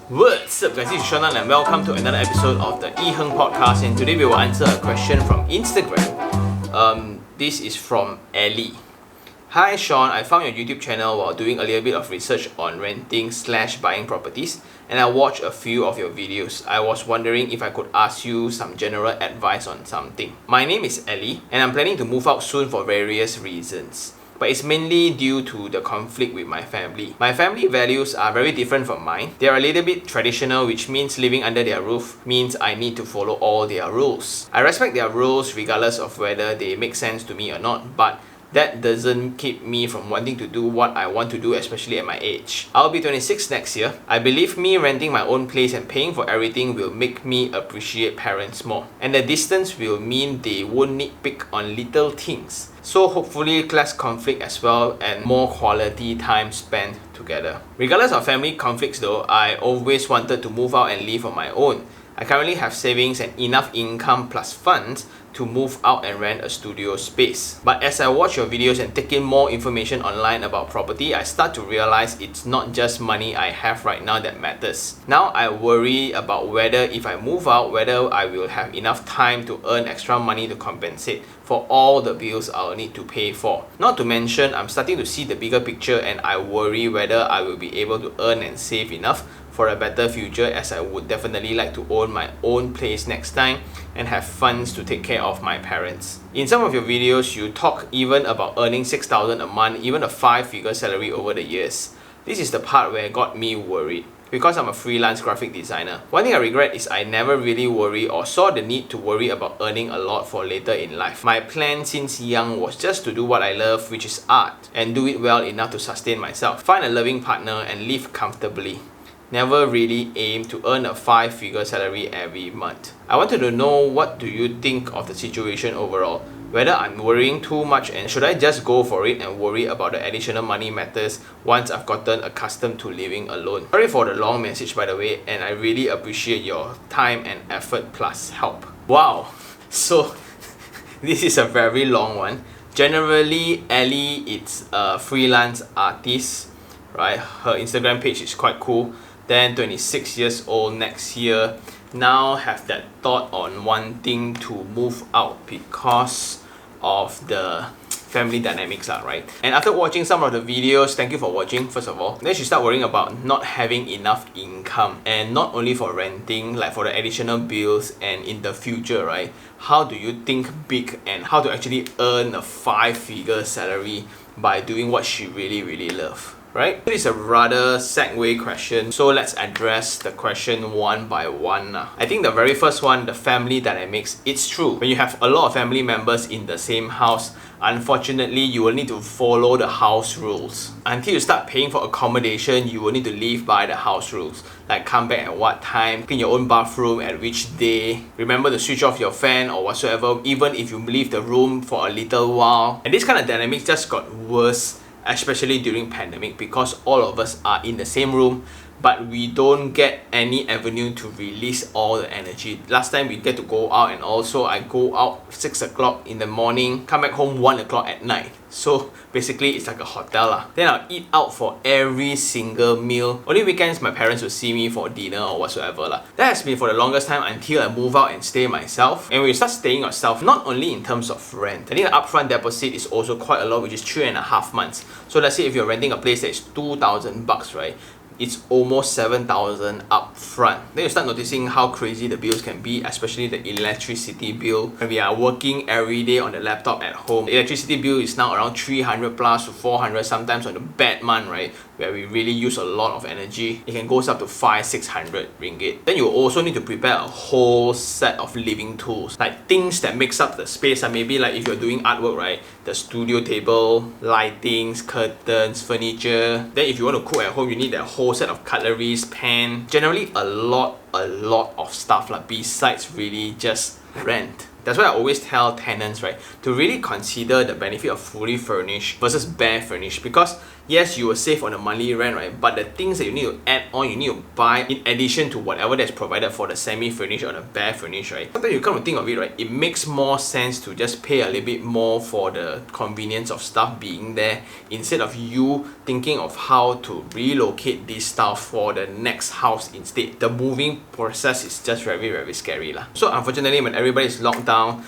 What's up guys, this is Shonan and welcome to another episode of the iherng podcast, and today we will answer a question from Instagram. This is from Ellie. Hi Sean, I found your YouTube channel while doing a little bit of research on renting/buying properties, and I watched a few of your videos. I was wondering if I could ask you some general advice on something. My name is Ellie and I'm planning to move out soon for various reasons. But it's mainly due to the conflict with my family. My family values are very different from mine. They are a little bit traditional, which means living under their roof means I need to follow all their rules. I respect their rules regardless of whether they make sense to me or not, but that doesn't keep me from wanting to do what I want to do, especially at my age. I'll be 26 next year. I believe me renting my own place and paying for everything will make me appreciate parents more. And the distance will mean they won't nitpick on little things. So hopefully less conflict as well and more quality time spent together. Regardless of family conflicts though, I always wanted to move out and live on my own. I currently have savings and enough income plus funds to move out and rent a studio space. But as I watch your videos and take in more information online about property, I start to realize it's not just money I have right now that matters. Now I worry about whether if I move out, whether I will have enough time to earn extra money to compensate for all the bills I'll need to pay for. Not to mention, I'm starting to see the bigger picture and I worry whether I will be able to earn and save enough for a better future, as I would definitely like to own my own place next time and have funds to take care of my parents. In some of your videos, you talk even about earning 6,000 a month, even a 5-figure salary over the years. This is the part where it got me worried. Because I'm a freelance graphic designer. One thing I regret is I never really worry or saw the need to worry about earning a lot for later in life. My plan since young was just to do what I love, which is art, and do it well enough to sustain myself, find a loving partner, and live comfortably. Never really aim to earn a 5-figure salary every month. I wanted to know, what do you think of the situation overall? Whether I'm worrying too much and should I just go for it and worry about the additional money matters once I've gotten accustomed to living alone. Sorry for the long message by the way, and I really appreciate your time and effort plus help. Wow, so this is a very long one. Generally, Ellie is a freelance artist, right? Her Instagram page is quite cool. Then 26 years old next year, now have that thought on wanting to move out because of the family dynamics, right? And after watching some of the videos, thank you for watching first of all, then she start worrying about not having enough income, and not only for renting, like for the additional bills and in the future, right? How do you think big and how to actually earn a 5-figure salary by doing what she really loves? Right? This is a rather segue question, so let's address the question one by one. I think the very first one, the family dynamics, it's true. When you have a lot of family members in the same house, unfortunately, you will need to follow the house rules. Until you start paying for accommodation, you will need to live by the house rules. Like come back at what time, clean your own bathroom at which day, remember to switch off your fan or whatsoever, even if you leave the room for a little while. And this kind of dynamics just got worse, especially during pandemic, because all of us are in the same room but we don't get any avenue to release all the energy. Last time we get to go out, and also I go out 6 o'clock in the morning, come back home 1 o'clock at night. So basically it's like a hotel lah. Then I'll eat out for every single meal. Only weekends my parents will see me for dinner or whatsoever lah. That has been for the longest time until I move out and stay myself. And when you start staying yourself, not only in terms of rent, I think the upfront deposit is also quite a lot, which is 3.5 months. So let's say if you're renting a place that is 2,000 bucks, right? It's almost 7,000 up front. Then you start noticing how crazy the bills can be, especially the electricity bill. When we are working every day on the laptop at home, the electricity bill is now around 300 plus to 400, sometimes on a bad month, right? Where we really use a lot of energy. It can go up to 500-600 ringgit. Then you also need to prepare a whole set of living tools, like things that makes up the space. And maybe like if you're doing artwork, right? The studio table, lightings, curtains, furniture. Then if you want to cook at home, you need that whole set of cutleries, pan. Generally a lot of stuff like besides really just rent. That's why I always tell tenants, right, to really consider the benefit of fully furnished versus bare furnished, because yes, you will save on the monthly rent, right? But the things that you need to add on, you need to buy in addition to whatever that's provided for the semi-furnished or the bare furnished, right? Sometimes you come to think of it, right? It makes more sense to just pay a little bit more for the convenience of stuff being there instead of you thinking of how to relocate this stuff for the next house instead. The moving process is just very, very scary lah. So unfortunately, when everybody is locked down,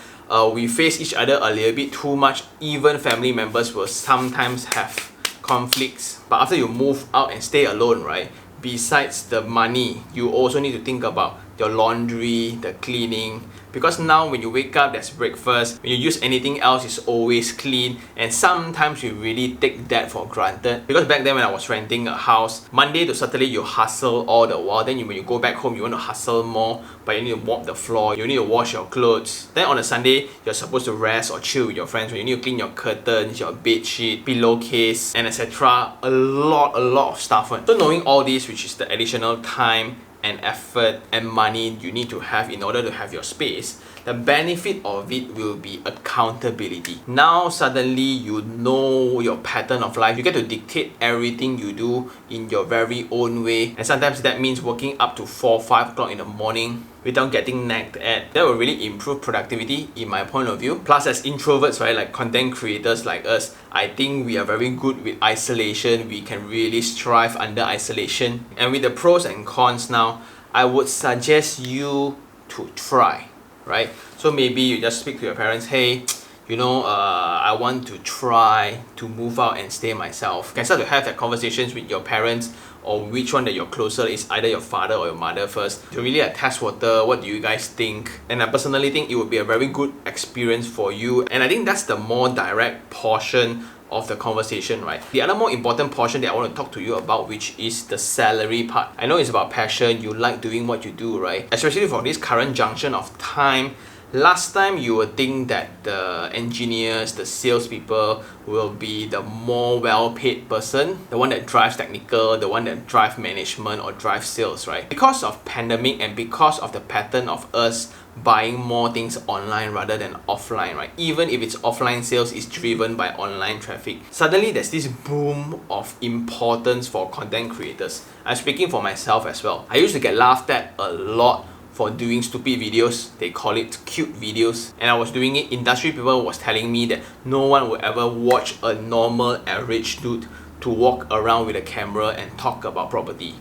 we face each other a little bit too much. Even family members will sometimes have conflicts. But after you move out and stay alone, right, besides the money, you also need to think about your laundry, the cleaning, because now when you wake up, there's breakfast. When you use anything else, it's always clean, and sometimes you really take that for granted. Because back then when I was renting a house, Monday to Saturday you hustle all the while, then when you go back home you want to hustle more, but you need to mop the floor, you need to wash your clothes. Then on a Sunday you're supposed to rest or chill with your friends, when you need to clean your curtains, your bed sheet, pillowcase, and etc. A lot of stuff. So knowing all this, which is the additional time and effort and money you need to have in order to have your space, the benefit of it will be accountability. Now suddenly you know your pattern of life. You get to dictate everything you do in your very own way, and sometimes that means working up to 4-5 o'clock in the morning without getting nagged at. That will really improve productivity in my point of view. Plus, as introverts, right, like content creators like us, I think we are very good with isolation. We can really strive under isolation. And with the pros and cons now, I would suggest you to try, right? So maybe you just speak to your parents, hey, I want to try to move out and stay myself. You can start to have that conversations with your parents, or which one that you're closer is, either your father or your mother first, to really test water. What do you guys think? And I personally think it would be a very good experience for you, and I think that's the more direct portion of the conversation, right? The other more important portion that I want to talk to you about, which is the salary part. I know it's about passion, you like doing what you do, right? Especially for this current junction of time. Last time you would think that the engineers, the salespeople will be the more well-paid person, the one that drives technical, the one that drives management or drives sales, right? Because of pandemic and because of the pattern of us buying more things online rather than offline, right? Even if it's offline sales is driven by online traffic, suddenly there's this boom of importance for content creators. I'm speaking for myself as well. I used to get laughed at a lot for doing stupid videos. They call it cute videos, and I was doing it. Industry people was telling me that no one will ever watch a normal average dude to walk around with a camera and talk about property.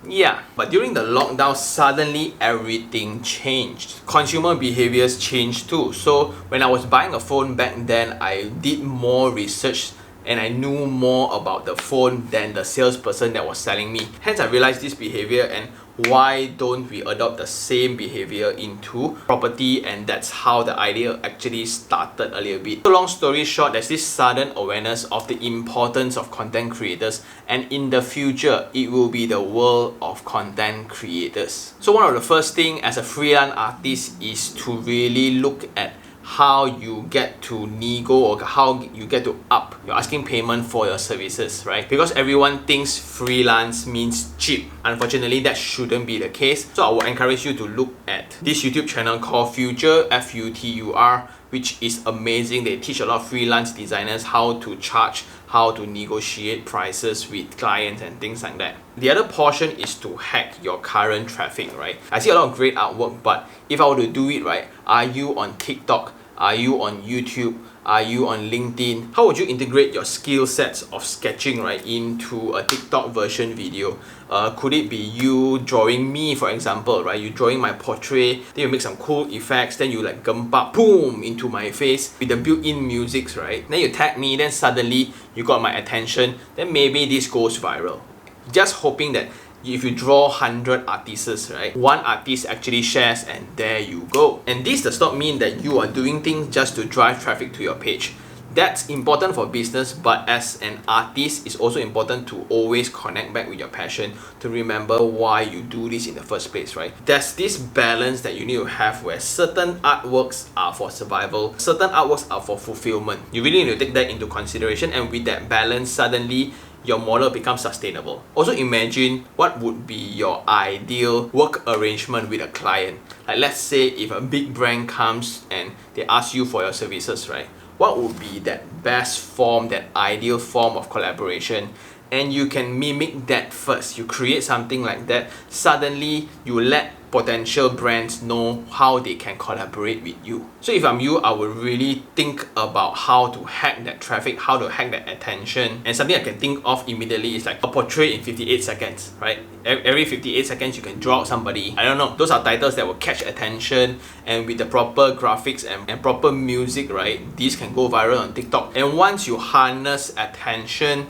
Yeah, but during the lockdown, suddenly everything changed. Consumer behaviors changed too. So when I was buying a phone back then, I did more research and I knew more about the phone than the salesperson that was selling me. Hence, I realized this behavior, and why don't we adopt the same behavior into property? And that's how the idea actually started a little bit. So long story short, there's this sudden awareness of the importance of content creators, and in the future it will be the world of content creators. So one of the first thing as a freelance artist is to really look at how you get to nego, or how you get to up your asking payment for your services, right? Because everyone thinks freelance means cheap. Unfortunately, that shouldn't be the case. So I will encourage you to look at this YouTube channel called Future, Futur, which is amazing. They teach a lot of freelance designers how to charge, how to negotiate prices with clients and things like that. The other portion is to hack your current traffic, right? I see a lot of great artwork, but if I were to do it right, are you on TikTok? Are you on YouTube? Are you on LinkedIn? How would you integrate your skill sets of sketching, right, into a TikTok version video? Could it be you drawing me, for example, right? You drawing my portrait, then you make some cool effects, then you like gempak, boom, into my face with the built-in musics, right? Then you tag me, then suddenly you got my attention, then maybe this goes viral. Just hoping that if you draw 100 artists, right, one artist actually shares, and there you go. And this does not mean that you are doing things just to drive traffic to your page. That's important for business, but as an artist, it's also important to always connect back with your passion, to remember why you do this in the first place, right? There's this balance that you need to have where certain artworks are for survival, certain artworks are for fulfillment. You really need to take that into consideration, and with that balance, suddenly your model becomes sustainable. Also imagine what would be your ideal work arrangement with a client. Like let's say if a big brand comes and they ask you for your services, right? what would be that best form, that ideal form of collaboration, and you can mimic that first. You create something like that, suddenly you let potential brands know how they can collaborate with you. So if I'm you, I would really think about how to hack that traffic, how to hack that attention. And something I can think of immediately is like a portrait in 58 seconds, right? Every 58 seconds you can draw out somebody. I don't know, those are titles that will catch attention, and with the proper graphics and proper music, right, these can go viral on TikTok. And once you harness attention,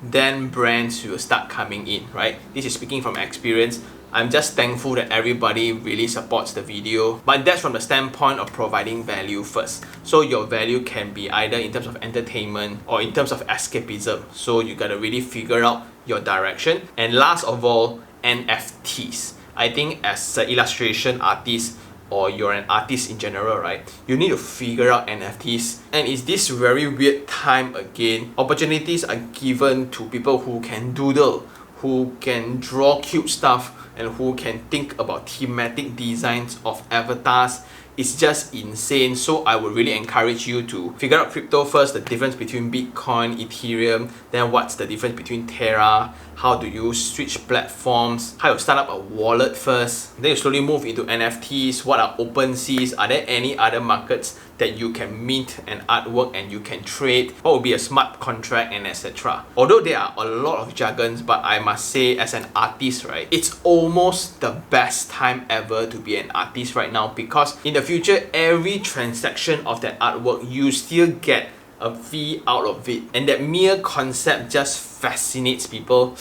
then brands will start coming in, right? This is speaking from experience. I'm just thankful that everybody really supports the video, but that's from the standpoint of providing value first. So your value can be either in terms of entertainment or in terms of escapism. So you gotta really figure out your direction. And last of all, NFTs. I think as an illustration artist, or you're an artist in general, right, you need to figure out NFTs. And it's this very weird time again. Opportunities are given to people who can doodle, who can draw cute stuff, and who can think about thematic designs of avatars. It's just insane. So I would really encourage you to figure out crypto first, the difference between Bitcoin, Ethereum, then what's the difference between Terra, how do you switch platforms, how you start up a wallet first, then you slowly move into NFTs, what are OpenSeas, are there any other markets that you can mint an artwork and you can trade, what would be a smart contract, and etc. Although there are a lot of jargons, but I must say as an artist, right, it's almost the best time ever to be an artist right now, because in the future, every transaction of that artwork, you still get a fee out of it, and that mere concept just fascinates people.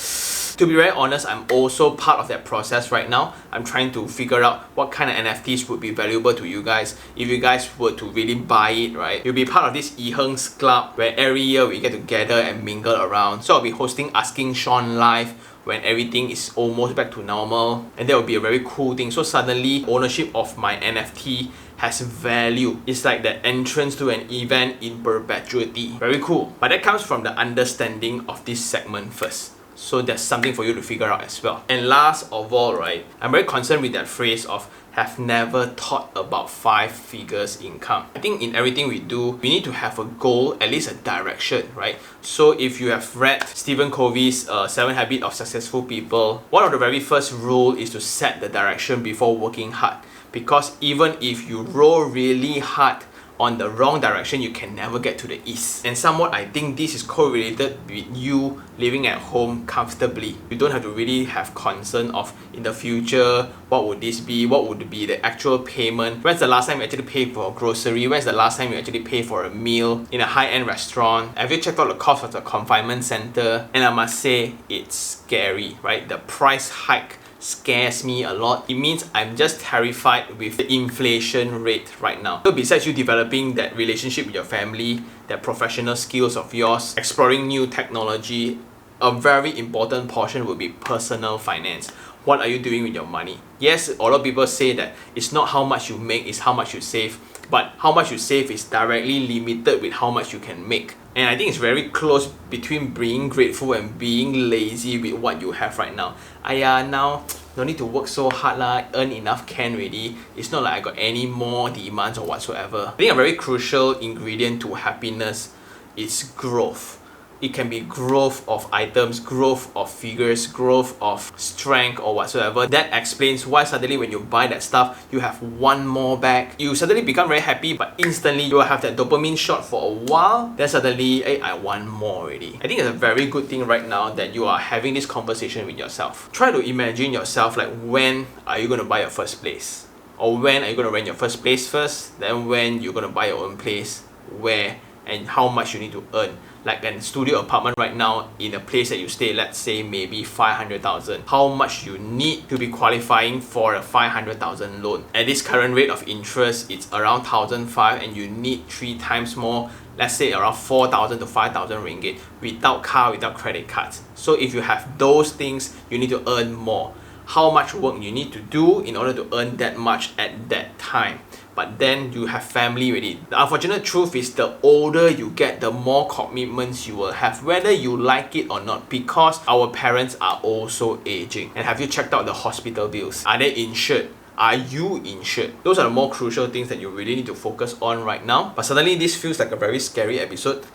To be very honest, I'm also part of that process right now. I'm trying to figure out what kind of NFTs would be valuable to you guys. If you guys were to really buy it, right, you'll be part of this iherng club where every year we get together and mingle around. So I'll be hosting Asking Sean Live when everything is almost back to normal, and that will be a very cool thing. So suddenly ownership of my NFT has value. It's like the entrance to an event in perpetuity. Very cool. But that comes from the understanding of this segment first. So that's something for you to figure out as well. And last of all, right, I'm very concerned with that phrase of have never thought about 5 figures income. I think in everything we do, we need to have a goal, at least a direction, right? So if you have read Stephen Covey's 7 Habits of Successful People, one of the very first rule is to set the direction before working hard. Because even if you roll really hard on the wrong direction, you can never get to the east. And somewhat, I think this is correlated with you living at home comfortably. You don't have to really have concern of in the future, what would this be? What would be the actual payment? When's the last time you actually pay for a grocery? When's the last time you actually pay for a meal in a high-end restaurant? Have you checked out the cost of the confinement center? And I must say, it's scary, right? The price hike scares me a lot. It means I'm just terrified with the inflation rate right now. So besides you developing that relationship with your family, that professional skills of yours, exploring new technology, a very important portion would be personal finance. What are you doing with your money? Yes, a lot of people say that it's not how much you make, it's how much you save. But how much you save is directly limited with how much you can make. And I think it's very close between being grateful and being lazy with what you have right now. Now, no need to work so hard lah, earn enough can already. It's not like I got any more demands or whatsoever. I think a very crucial ingredient to happiness is growth. It can be growth of items, growth of figures, growth of strength or whatsoever. That explains why suddenly when you buy that stuff, you have one more bag. You suddenly become very happy, but instantly you will have that dopamine shot for a while. Then suddenly, hey, I want more already. I think it's a very good thing right now that you are having this conversation with yourself. Try to imagine yourself like, when are you going to buy your first place? Or when are you going to rent your first place first? Then when you're going to buy your own place? Where? And how much you need to earn. Like a studio apartment right now in a place that you stay, let's say maybe 500,000. How much you need to be qualifying for a 500,000 loan? At this current rate of interest, it's around 1,500 and you need 3 times more, let's say around 4,000 to 5,000 ringgit without car, without credit cards. So if you have those things, you need to earn more. How much work you need to do in order to earn that much at that time. But then you have family already. The unfortunate truth is the older you get, the more commitments you will have, whether you like it or not, because our parents are also aging. And have you checked out the hospital bills? Are they insured? Are you insured? Those are the more crucial things that you really need to focus on right now. But suddenly this feels like a very scary episode.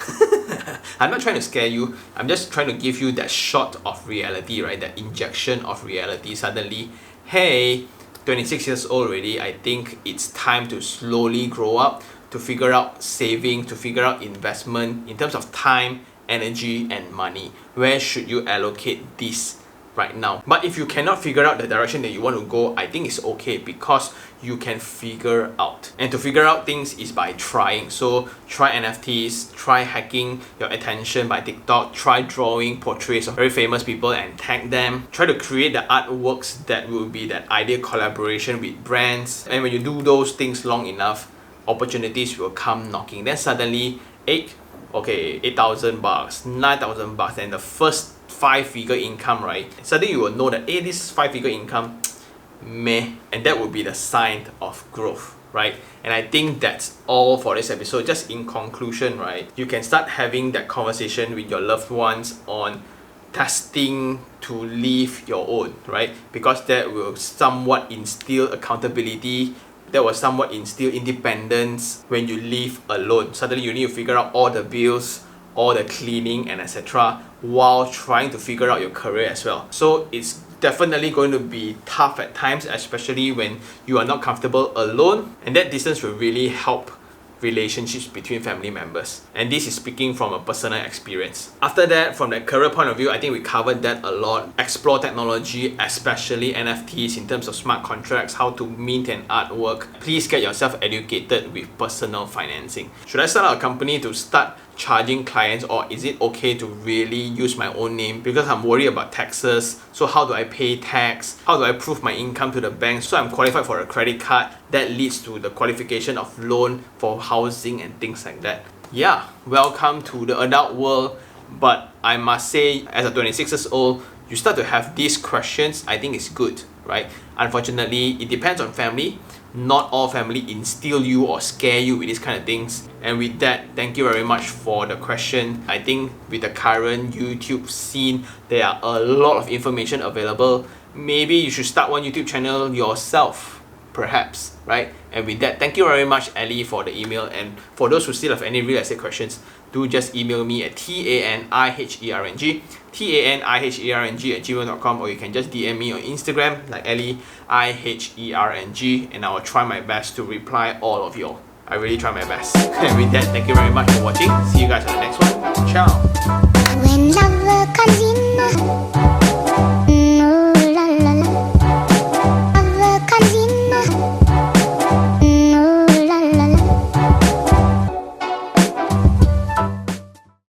I'm not trying to scare you. I'm just trying to give you that shot of reality, right? That injection of reality. Suddenly, hey, 26 years old already, I think it's time to slowly grow up, to figure out saving, to figure out investment in terms of time, energy, and money. Where should you allocate this right now? But if you cannot figure out the direction that you want to go, I think it's okay, because you can figure out. And to figure out things is by trying. So try NFTs, try hacking your attention by TikTok, try drawing portraits of very famous people and tag them. Try to create the artworks that will be that ideal collaboration with brands. And when you do those things long enough, opportunities will come knocking. Then suddenly, 8,000 bucks, 9,000 bucks, and the first 5-figure income, right? Suddenly you will know that, hey, this 5-figure income, meh, and that would be the sign of growth, right? And I think that's all for this episode. Just in conclusion, right, you can start having that conversation with your loved ones on testing to leave your own, right? Because that will somewhat instill accountability, that will somewhat instill independence when you live alone. Suddenly you need to figure out all the bills, all the cleaning, and etc., while trying to figure out your career as well. So it's definitely going to be tough at times, especially when you are not comfortable alone, and that distance will really help relationships between family members. And this is speaking from a personal experience. After that, from the career point of view, I think we covered that a lot. Explore technology, especially NFTs, in terms of smart contracts, how to mint an artwork. Please get yourself educated with personal financing. Should I start a company to start charging clients, or is it okay to really use my own name because I'm worried about taxes? So how do I pay tax? How do I prove my income to the bank so I'm qualified for a credit card that leads to the qualification of loan for housing and things like that? Yeah, welcome to the adult world. But I must say, as a 26 years old, you start to have these questions. I think it's good, right? Unfortunately, it depends on family. Not all family instill you or scare you with these kind of things. And with that, thank you very much for the question. I think with the current YouTube scene, there are a lot of information available. Maybe you should start one YouTube channel yourself, perhaps, right? And with that, thank you very much, Ellie, for the email. And for those who still have any real estate questions, do just email me at taniherng@gmail.com, or you can just DM me on Instagram like Ellie iherng, and I will try my best to reply all of you all. I really try my best. And with that, thank you very much for watching. See you guys on the next one. Ciao. When love comes in